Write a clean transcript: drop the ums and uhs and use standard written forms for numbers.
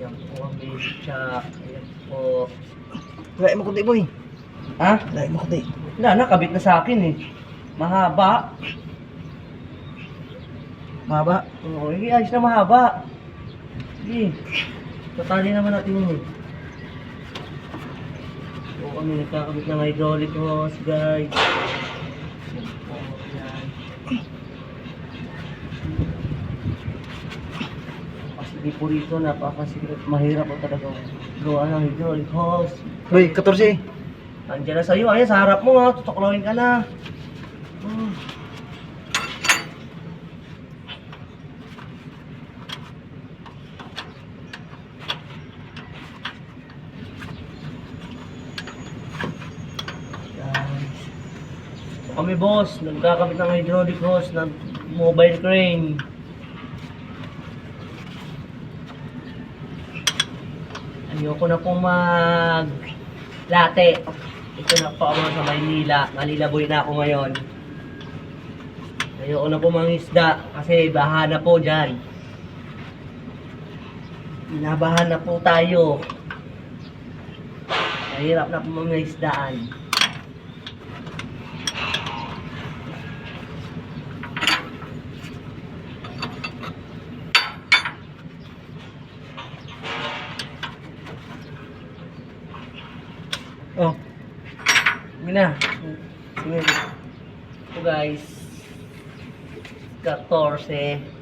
Yan po ang basic shock. Ayan po. Lain mo kundi boy. Ha? Lain mo kundi. Wala, nakabit na sa akin eh. Mahaba. Mahaba. Oo, ayos na mahaba. Sige. Tatali naman natin yun eh. So kami nagkakabit ng hydraulic hose guys. Yan po, yan. Kasi di po rito napakasikip. Mahirap po talaga gawa ng hydraulic hose. Boy, 14. Andiyan na sa'yo, ayan sa harap mo ha. Tutuklawin ka na. So kami boss, nagkakabit ng hydraulic hose ng mobile crane. Ayoko na pong mag-late. Ito na po ako sa Maynila. Malilaboy na ako ngayon. Ayoko na po mangisda kasi baha na po dyan. Binabahan na po tayo. Mahirap na po mga isdaan. Oh. Yun na. Sige. Ito guys. 14.